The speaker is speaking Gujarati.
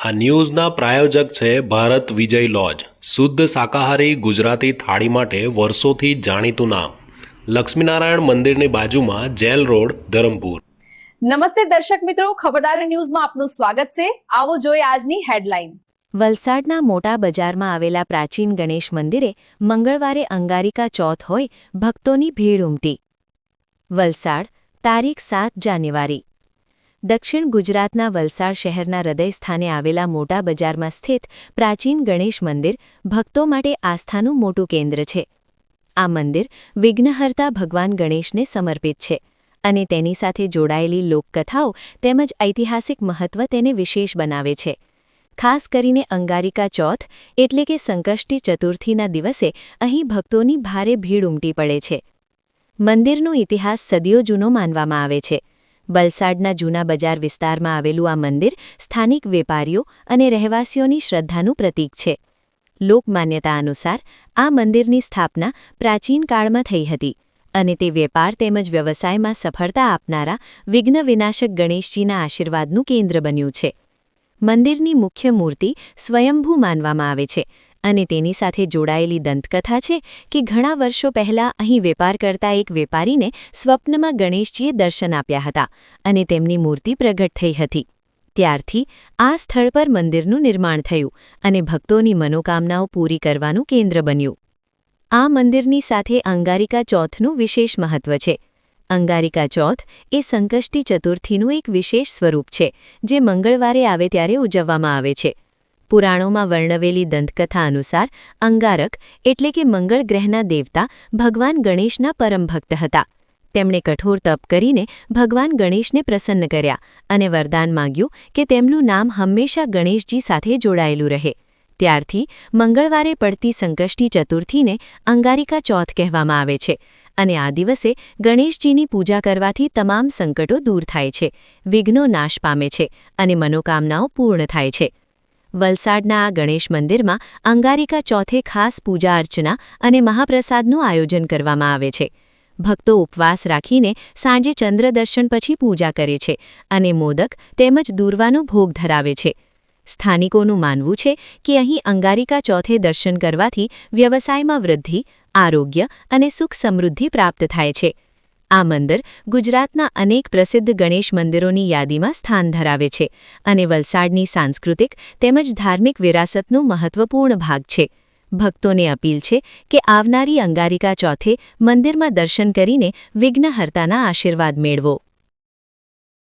આ ન્યૂઝના પ્રાયોજક છે ભારત વિજય લોજ, શુદ્ધ શાકાહારી ગુજરાતી થાળી માટે વર્ષોથી જાણીતું નામ. લક્ષ્મીનારાયણ મંદિરની બાજુમાં જેલ રોડ, ધરમપુર. નમસ્તે દર્શક મિત્રો, ખબરદાર ન્યૂઝમાં આપનું સ્વાગત છે. આવો જોઈએ આજની હેડલાઇન. વલસાડના મોટા બજારમાં આવેલા પ્રાચીન ગણેશ મંદિરે મંગળવારે અંગારિકા ચોથ હોય ભક્તોની ભીડ ઉમટી. વલસાડ, તારીખ 7 જાન્યુઆરી. દક્ષિણ ગુજરાતના વલસાડ શહેરના હૃદય સ્થાને આવેલા મોટા બજારમાં સ્થિત પ્રાચીન ગણેશ મંદિર ભક્તો માટે આસ્થાનું મોટું કેન્દ્ર છે. આ મંદિર વિઘ્નહર્તા ભગવાન ગણેશને સમર્પિત છે અને તેની સાથે જોડાયેલી લોકકથાઓ તેમજ ઐતિહાસિક મહત્વ તેને વિશેષ બનાવે છે. ખાસ કરીને અંગારિકા ચોથ એટલે કે સંકષ્ટી ચતુર્થીના દિવસે અહીં ભક્તોની ભારે ભીડ ઉમટી પડે છે. મંદિરનો ઇતિહાસ સદીઓ જૂનો માનવામાં આવે છે. વલસાડના જૂના બજાર વિસ્તારમાં આવેલું આ મંદિર સ્થાનિક વેપારીઓ અને રહેવાસીઓની શ્રદ્ધાનું પ્રતીક છે. લોકમાન્યતા અનુસાર આ મંદિરની સ્થાપના પ્રાચીન કાળમાં થઈ હતી અને તે વેપાર તેમજ વ્યવસાયમાં સફળતા આપનારા વિઘ્ન વિનાશક ગણેશજીના આશીર્વાદનું કેન્દ્ર બન્યું છે. મંદિરની મુખ્ય મૂર્તિ સ્વયંભૂ માનવામાં આવે છે અને તેની સાથે જોડાયેલી દંતકથા છે કે ઘણા વર્ષો પહેલાં અહીં વેપાર કરતા એક વેપારીને સ્વપ્નમાં ગણેશજીએ દર્શન આપ્યા હતા અને તેમની મૂર્તિ પ્રગટ થઈ હતી. ત્યારથી આ સ્થળ પર મંદિરનું નિર્માણ થયું અને ભક્તોની મનોકામનાઓ પૂરી કરવાનું કેન્દ્ર બન્યું. આ મંદિરની સાથે અંગારિકા ચોથનું વિશેષ મહત્વ છે. અંગારિકા ચોથ એ સંકષ્ટી ચતુર્થીનું એક વિશેષ સ્વરૂપ છે જે મંગળવારે આવે ત્યારે ઉજવવામાં આવે છે. પુરાણોમાં વર્ણવેલી દંતકથા અનુસાર અંગારક એટલે કે મંગળ ગ્રહના દેવતા ભગવાન ગણેશના પરમ ભક્ત હતા. તેમણે કઠોર તપ કરીને ભગવાન ગણેશને પ્રસન્ન કર્યા અને વરદાન માંગ્યું કે તેમનું નામ હંમેશા ગણેશજી સાથે જોડાયેલું રહે. ત્યારથી મંગળવારે પડતી સંકષ્ટી ચતુર્થીને અંગારિકા ચોથ કહેવામાં આવે છે અને આ દિવસે ગણેશજીની પૂજા કરવાથી તમામ સંકટો દૂર થાય છે, વિઘ્નો નાશ પામે છે અને મનોકામનાઓ પૂર્ણ થાય છે. વલસાડના આ ગણેશ મંદિરમાં અંગારિકા ચોથે ખાસ પૂજા અર્ચના અને મહાપ્રસાદનું આયોજન કરવામાં આવે છે. ભક્તો ઉપવાસ રાખીને સાંજે ચંદ્ર દર્શન પછી પૂજા કરે છે અને મોદક તેમજ દૂર્વાનો ભોગ ધરાવે છે. સ્થાનિકોનું માનવું છે કે અહીં અંગારિકા ચોથે દર્શન કરવાથી વ્યવસાયમાં વૃદ્ધિ, આરોગ્ય અને સુખ સમૃદ્ધિ પ્રાપ્ત થાય છે. આ મંદિર ગુજરાતના અનેક પ્રસિદ્ધ ગણેશ મંદિરોની યાદીમાં સ્થાન ધરાવે છે અને વલસાડની સાંસ્કૃતિક તેમજ ધાર્મિક વિરાસતનો મહત્વપૂર્ણ ભાગ છે. ભક્તોને અપીલ છે કે આવનારી અંગારિકા ચોથે મંદિરમાં દર્શન કરીને વિઘ્નહર્તાના આશીર્વાદ મેળવો.